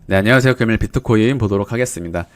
네, 안녕하세요. 금일 비트코인 보도록 하겠습니다.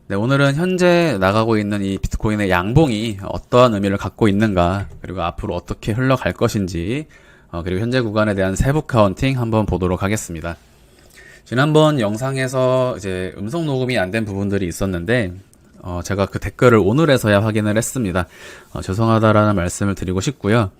네, 오늘은 현재 나가고 있는 이 비트코인의 양봉이 어떠한 의미를 갖고 있는가, 그리고 앞으로 어떻게 흘러갈 것인지, 그리고 현재 구간에 대한 세부 카운팅 한번 보도록 하겠습니다. 지난번 영상에서 이제 음성 녹음이 안 된 부분들이 있었는데, 제가 그 댓글을 오늘에서야 확인을 했습니다. 죄송하다라는 말씀을 드리고 싶고요.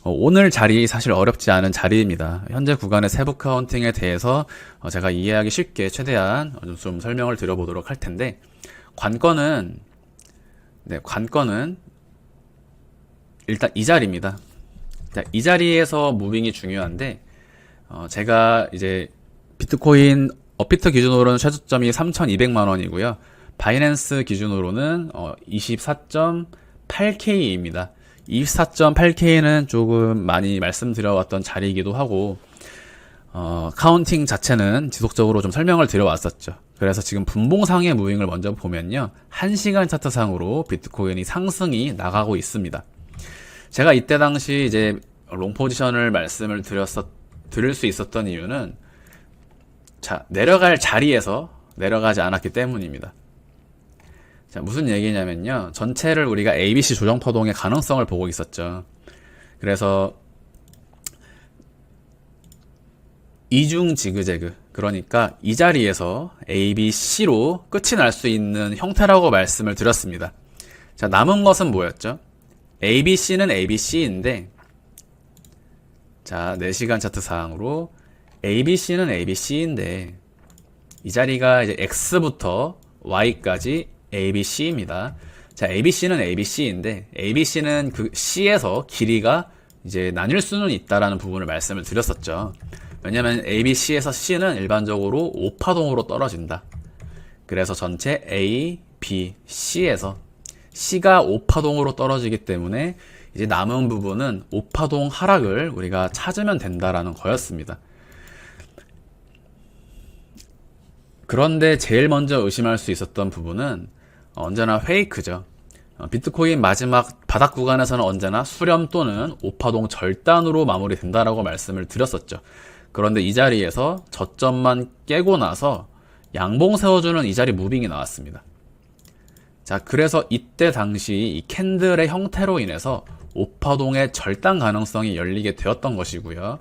오늘 자리 사실 어렵지 않은 자리입니다. 현재 구간의 세부 카운팅에 대해서 제가 이해하기 쉽게 최대한 좀 설명을 드려보도록 할 텐데, 관건은 일단 이 자리입니다. 자, 이 자리에서 무빙이 중요한데, 제가 이제 비트코인 업비트 기준으로는 최저점이 3,200만 원이고요. 바이낸스 기준으로는 24.8K입니다. 24.8K는 조금 많이 말씀드려왔던 자리이기도 하고, 카운팅 자체는 지속적으로 좀 설명을 드려왔었죠. 그래서 지금 분봉상의 무빙을 먼저 보면요, 1시간 차트상으로 비트코인이 상승이 나가고 있습니다. 제가 이때 당시 이제 롱 포지션을 말씀을 드릴 수 있었던 이유는, 자, 내려갈 자리에서 내려가지 않았기 때문입니다. 자, 무슨 얘기냐면요, 전체를 우리가 ABC 조정 파동의 가능성을 보고 있었죠. 그래서 이중 지그재그, 그러니까 이 자리에서 ABC로 끝이 날 수 있는 형태라고 말씀을 드렸습니다. 자, 남은 것은 뭐였죠? ABC는 ABC인데, 자, 4시간 차트 사항으로 ABC는 ABC인데, 이 자리가 이제 X부터 Y까지 ABC입니다. 자, ABC는 ABC인데, ABC는 그 C에서 길이가 이제 나뉠 수는 있다라는 부분을 말씀을 드렸었죠. 왜냐면 ABC에서 C는 일반적으로 5파동으로 떨어진다. 그래서 전체 A, B, C에서 C가 5파동으로 떨어지기 때문에 이제 남은 부분은 5파동 하락을 우리가 찾으면 된다라는 거였습니다. 그런데 제일 먼저 의심할 수 있었던 부분은 언제나 페이크죠. 비트코인 마지막 바닥 구간에서는 언제나 수렴 또는 5파동 절단으로 마무리된다라고 말씀을 드렸었죠. 그런데 이 자리에서 저점만 깨고 나서 양봉 세워주는 이 자리 무빙이 나왔습니다. 자, 그래서 이때 당시 이 캔들의 형태로 인해서 5파동의 절단 가능성이 열리게 되었던 것이고요.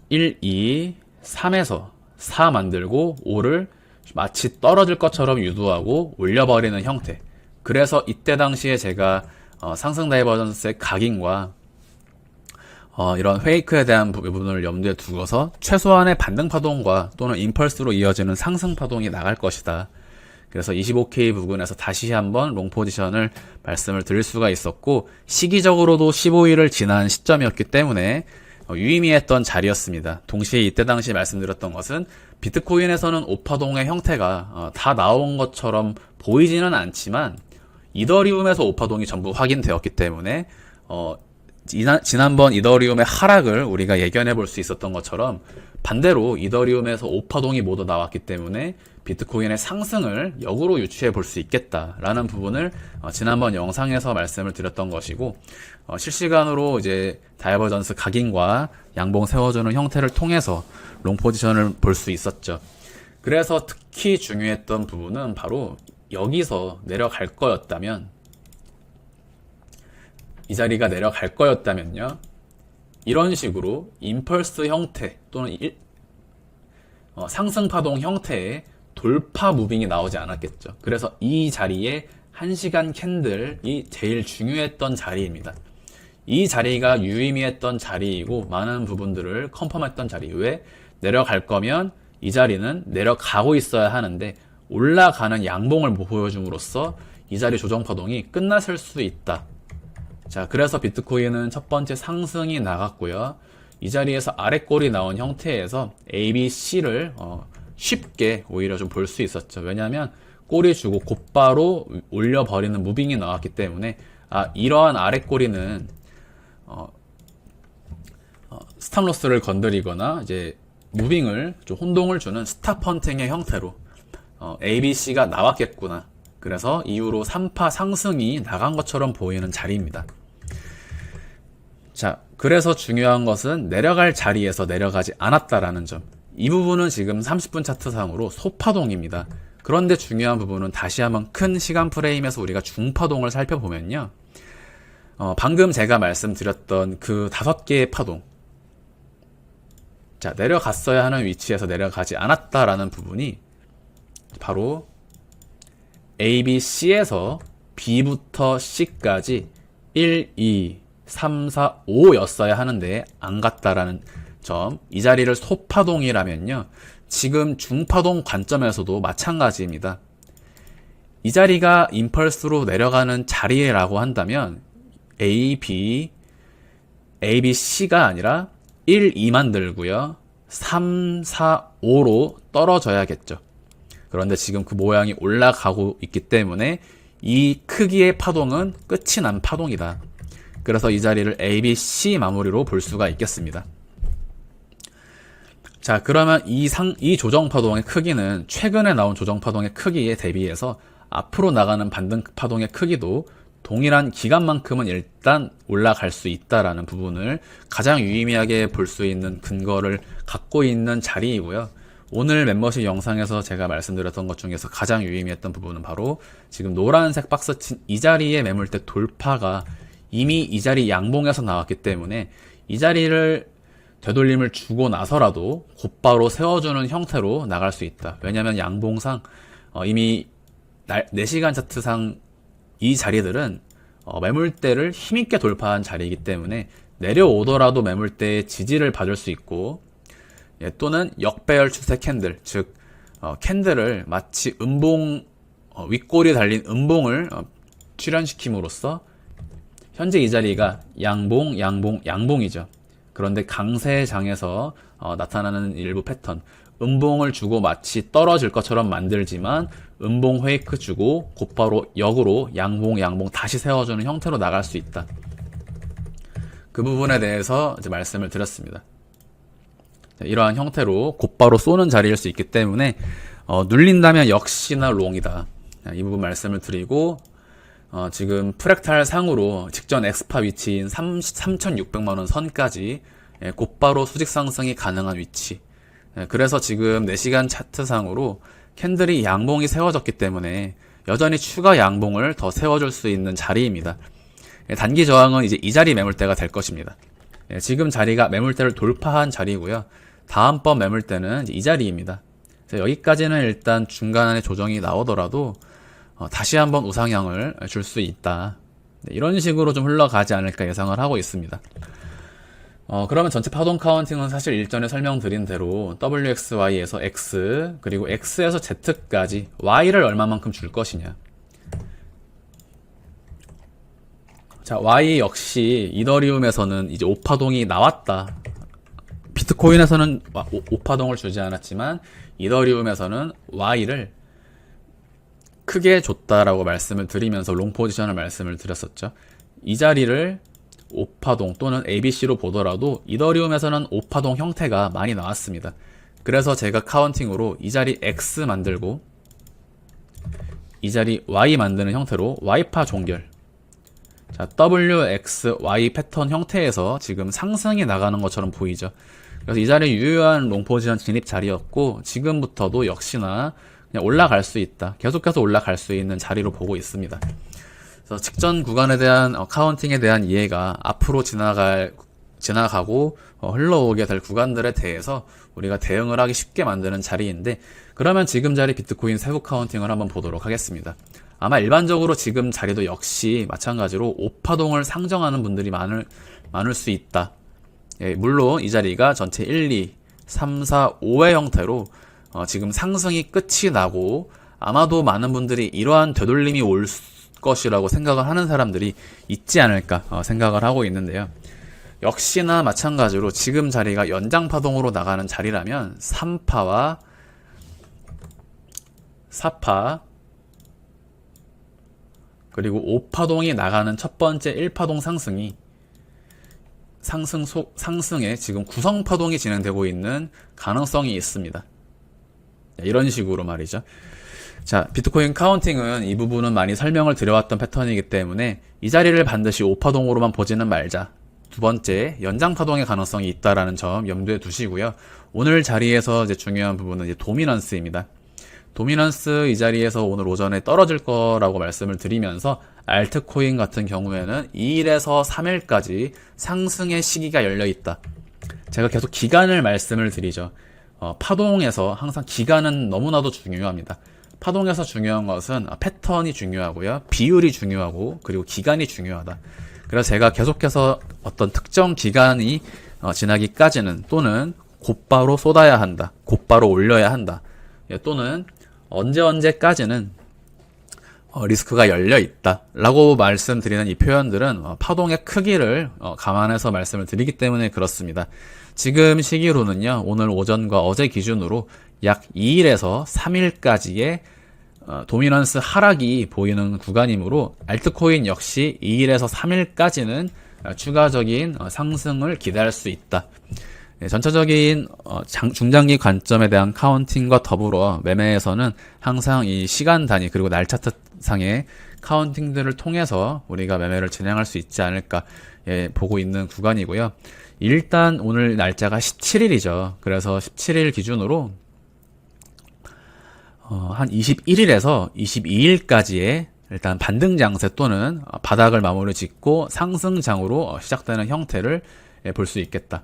1, 2, 3에서 4 만들고 5를 마치 떨어질 것처럼 유도하고 올려버리는 형태. 그래서 이때 당시에 제가 상승 다이버전스의 각인과 이런 페이크에 대한 부분을 염두에 두고서 최소한의 반등 파동과 또는 임펄스로 이어지는 상승 파동이 나갈 것이다. 그래서 25K 부근에서 다시 한번 롱 포지션을 말씀을 드릴 수가 있었고, 시기적으로도 15일을 지난 시점이었기 때문에 유의미했던 자리였습니다. 동시에 이때 당시 말씀드렸던 것은 비트코인에서는 5파동의 형태가 다 나온 것처럼 보이지는 않지만 이더리움에서 5파동이 전부 확인되었기 때문에 지난번 이더리움의 하락을 우리가 예견해 볼 수 있었던 것처럼 반대로 이더리움에서 5파동이 모두 나왔기 때문에 비트코인의 상승을 역으로 유추해 볼 수 있겠다라는 부분을 지난번 영상에서 말씀을 드렸던 것이고, 실시간으로 이제 다이버전스 각인과 양봉 세워주는 형태를 통해서 롱 포지션을 볼 수 있었죠. 그래서 특히 중요했던 부분은 바로 여기서 내려갈 거였다면, 이 자리가 내려갈 거였다면요, 이런 식으로 임펄스 형태 또는 상승파동 형태의 돌파 무빙이 나오지 않았겠죠. 그래서 이 자리에 1시간 캔들이 제일 중요했던 자리입니다. 이 자리가 유의미했던 자리이고 많은 부분들을 컨펌했던 자리. 왜? 내려갈 거면 이 자리는 내려가고 있어야 하는데 올라가는 양봉을 보여줌으로써 이 자리 조정파동이 끝났을 수 있다. 자, 그래서 비트코인은 첫 번째 상승이 나갔고요. 이 자리에서 아랫골이 나온 형태에서 A, B, C를 쉽게 오히려 좀 볼 수 있었죠. 왜냐하면 꼬리 주고 곧바로 올려버리는 무빙이 나왔기 때문에 이러한 아랫꼬리는 스탑로스를 건드리거나 이제 무빙을 좀 혼동을 주는 스탑 헌팅의 형태로 A, B, C가 나왔겠구나. 그래서 이후로 3파 상승이 나간 것처럼 보이는 자리입니다. 자, 그래서 중요한 것은 내려갈 자리에서 내려가지 않았다라는 점. 이 부분은 지금 30분 차트상으로 소파동입니다. 그런데 중요한 부분은 다시 한번 큰 시간 프레임에서 우리가 중파동을 살펴보면요. 방금 제가 말씀드렸던 그 5개의 파동. 자, 내려갔어야 하는 위치에서 내려가지 않았다라는 부분이 바로 A, B, C에서 B부터 C까지 1, 2, 3, 4, 5였어야 하는데 안 갔다라는 점. 이 자리를 소파동이라면요. 지금 중파동 관점에서도 마찬가지입니다. 이 자리가 임펄스로 내려가는 자리라고 한다면 A, B, C가 아니라 1, 2만 들고요. 3, 4, 5로 떨어져야겠죠. 그런데 지금 그 모양이 올라가고 있기 때문에 이 크기의 파동은 끝이 난 파동이다. 그래서 이 자리를 A, B, C 마무리로 볼 수가 있겠습니다. 자, 그러면 이 조정 파동의 크기는 최근에 나온 조정 파동의 크기에 대비해서 앞으로 나가는 반등 파동의 크기도 동일한 기간만큼은 일단 올라갈 수 있다라는 부분을 가장 유의미하게 볼 수 있는 근거를 갖고 있는 자리이고요. 오늘 멤버십 영상에서 제가 말씀드렸던 것 중에서 가장 유의미했던 부분은 바로 지금 노란색 박스 친 이 자리의 매물대 돌파가 이미 이 자리 양봉에서 나왔기 때문에 이 자리를 되돌림을 주고 나서라도 곧바로 세워주는 형태로 나갈 수 있다. 왜냐하면 양봉상 이미 4시간 차트상 이 자리들은 매물대를 힘있게 돌파한 자리이기 때문에 내려오더라도 매물대의 지지를 받을 수 있고, 또는 역배열 추세 캔들, 즉 캔들을 마치 음봉 윗골이 달린 음봉을 출현시킴으로써 현재 이 자리가 양봉이죠. 그런데 강세장에서 나타나는 일부 패턴, 음봉을 주고 마치 떨어질 것처럼 만들지만 음봉 페이크 주고 곧바로 역으로 양봉 다시 세워주는 형태로 나갈 수 있다. 그 부분에 대해서 이제 말씀을 드렸습니다. 이러한 형태로 곧바로 쏘는 자리일 수 있기 때문에 눌린다면 역시나 롱이다. 이 부분 말씀을 드리고, 지금 프랙탈 상으로 직전 엑스파 위치인 3,600만원 선까지 곧바로 수직 상승이 가능한 위치. 그래서 지금 4시간 차트상으로 캔들이 양봉이 세워졌기 때문에 여전히 추가 양봉을 더 세워줄 수 있는 자리입니다. 단기 저항은 이제 이 자리 매물대가 될 것입니다. 지금 자리가 매물대를 돌파한 자리고요. 다음번 매물대는 이 자리입니다. 여기까지는 일단 중간에 조정이 나오더라도 다시 한번 우상향을 줄 수 있다. 이런 식으로 좀 흘러가지 않을까 예상을 하고 있습니다. 그러면 전체 파동 카운팅은 사실 일전에 설명드린 대로 WXY에서 X, 그리고 X에서 Z까지 Y를 얼마만큼 줄 것이냐. 자, Y 역시 이더리움에서는 이제 5파동이 나왔다. 비트코인에서는 5파동을 주지 않았지만 이더리움에서는 Y를 크게 줬다라고 말씀을 드리면서 롱 포지션을 말씀을 드렸었죠. 이 자리를 5파동 또는 ABC로 보더라도 이더리움에서는 5파동 형태가 많이 나왔습니다. 그래서 제가 카운팅으로 이 자리 X 만들고 이 자리 Y 만드는 형태로 Y파 종결. 자, WXY 패턴 형태에서 지금 상승이 나가는 것처럼 보이죠. 그래서 이 자리 유효한 롱 포지션 진입 자리였고, 지금부터도 역시나 그냥 올라갈 수 있다. 계속해서 올라갈 수 있는 자리로 보고 있습니다. 그래서 직전 구간에 대한 카운팅에 대한 이해가 앞으로 지나가고 흘러오게 될 구간들에 대해서 우리가 대응을 하기 쉽게 만드는 자리인데, 그러면 지금 자리 비트코인 세부 카운팅을 한번 보도록 하겠습니다. 아마 일반적으로 지금 자리도 역시 마찬가지로 5파동을 상정하는 분들이 많을 수 있다. 물론 이 자리가 전체 1, 2, 3, 4, 5의 형태로 지금 상승이 끝이 나고 아마도 많은 분들이 이러한 되돌림이 올 것이라고 생각을 하는 사람들이 있지 않을까 생각을 하고 있는데요. 역시나 마찬가지로 지금 자리가 연장파동으로 나가는 자리라면 3파와 4파 그리고 5파동이 나가는 첫 번째 1파동 상승이 상승에 지금 구성파동이 진행되고 있는 가능성이 있습니다. 이런 식으로 말이죠. 자, 비트코인 카운팅은 이 부분은 많이 설명을 드려왔던 패턴이기 때문에 이 자리를 반드시 5파동으로만 보지는 말자. 두 번째, 연장파동의 가능성이 있다라는 점 염두에 두시고요. 오늘 자리에서 이제 중요한 부분은 이제 도미넌스입니다. 도미넌스 이 자리에서 오늘 오전에 떨어질 거라고 말씀을 드리면서 알트코인 같은 경우에는 2일에서 3일까지 상승의 시기가 열려 있다. 제가 계속 기간을 말씀을 드리죠. 파동에서 항상 기간은 너무나도 중요합니다. 파동에서 중요한 것은 패턴이 중요하고요, 비율이 중요하고, 그리고 기간이 중요하다. 그래서 제가 계속해서 어떤 특정 기간이 지나기까지는, 또는 곧바로 쏟아야 한다, 곧바로 올려야 한다, 또는 언제까지는 리스크가 열려 있다 라고 말씀드리는 이 표현들은 파동의 크기를 감안해서 말씀을 드리기 때문에 그렇습니다. 지금 시기로는요, 오늘 오전과 어제 기준으로 약 2일에서 3일까지의 도미넌스 하락이 보이는 구간이므로 알트코인 역시 2일에서 3일까지는 추가적인 상승을 기대할 수 있다. 전체적인 중장기 관점에 대한 카운팅과 더불어 매매에서는 항상 이 시간 단위 그리고 날 차트 상의 카운팅들을 통해서 우리가 매매를 진행할 수 있지 않을까 보고 있는 구간이고요. 일단 오늘 날짜가 17일이죠. 그래서 17일 기준으로 한 21일에서 22일까지의 일단 반등 장세 또는 바닥을 마무리 짓고 상승장으로 시작되는 형태를 볼 수 있겠다.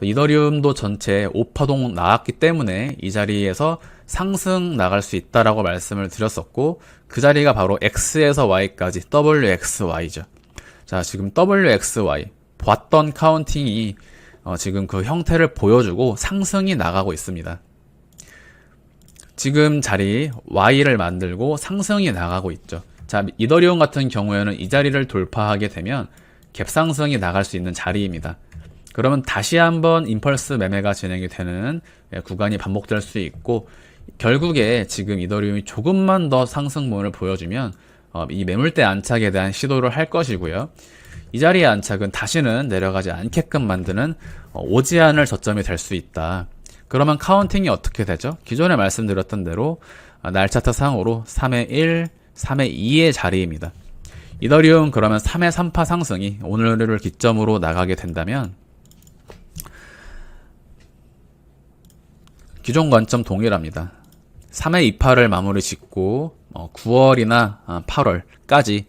이더리움도 전체 5파동 나왔기 때문에 이 자리에서 상승 나갈 수 있다라고 말씀을 드렸었고, 그 자리가 바로 X에서 Y까지 WXY죠. 자, 지금 WXY 봤던 카운팅이 지금 그 형태를 보여주고 상승이 나가고 있습니다. 지금 자리 Y를 만들고 상승이 나가고 있죠. 자, 이더리움 같은 경우에는 이 자리를 돌파하게 되면 갭상승이 나갈 수 있는 자리입니다. 그러면 다시 한번 임펄스 매매가 진행이 되는 구간이 반복될 수 있고, 결국에 지금 이더리움이 조금만 더 상승문을 보여주면 이 매물대 안착에 대한 시도를 할 것이고요. 이 자리의 안착은 다시는 내려가지 않게끔 만드는 오지 않을 저점이 될 수 있다. 그러면 카운팅이 어떻게 되죠? 기존에 말씀드렸던 대로 날 차트 상으로 3의 1, 3의 2의 자리입니다. 이더리움 그러면 3의 3파 상승이 오늘을 기점으로 나가게 된다면 기존 관점 동일합니다. 3의 2파를 마무리 짓고 9월이나 8월까지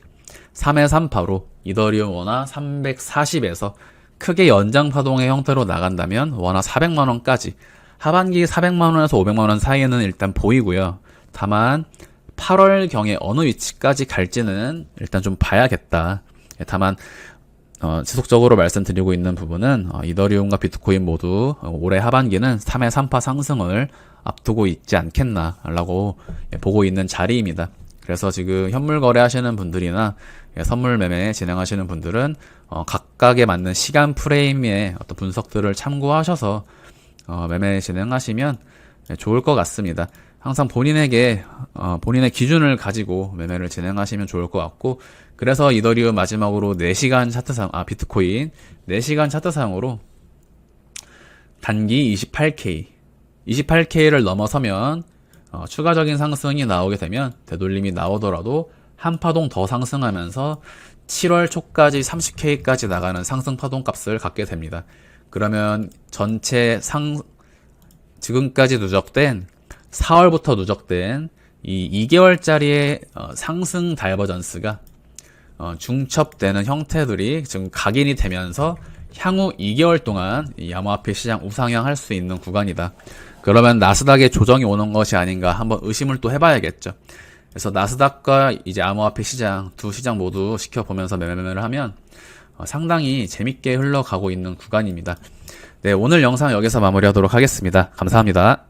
3의 3파로 이더리움 원화 340에서 크게 연장 파동의 형태로 나간다면 원화 400만원까지 하반기 400만원에서 500만원 사이에는 일단 보이고요. 다만 8월경에 어느 위치까지 갈지는 일단 좀 봐야겠다. 다만 지속적으로 말씀드리고 있는 부분은 이더리움과 비트코인 모두 올해 하반기는 3의 3파 상승을 앞두고 있지 않겠나라고 보고 있는 자리입니다. 그래서 지금 현물 거래하시는 분들이나 선물 매매 진행하시는 분들은 각각에 맞는 시간 프레임의 어떤 분석들을 참고하셔서 매매 진행하시면 좋을 것 같습니다. 항상 본인에게 본인의 기준을 가지고 매매를 진행하시면 좋을 것 같고, 그래서 이더리움 마지막으로 4시간 차트상 비트코인 4시간 차트상으로 단기 28K를 넘어서면 추가적인 상승이 나오게 되면 되돌림이 나오더라도 한 파동 더 상승하면서 7월 초까지 30K까지 나가는 상승 파동 값을 갖게 됩니다. 그러면 전체 지금까지 누적된 4월부터 누적된 이 2개월짜리의 상승 다이버전스가 중첩되는 형태들이 지금 각인이 되면서 향후 2개월 동안 이 암호화폐 시장 우상향 할 수 있는 구간이다. 그러면 나스닥에 조정이 오는 것이 아닌가 한번 의심을 또 해봐야겠죠. 그래서 나스닥과 이제 암호화폐 시장 두 시장 모두 지켜보면서 매매를 하면 상당히 재밌게 흘러가고 있는 구간입니다. 네, 오늘 영상 여기서 마무리하도록 하겠습니다. 감사합니다.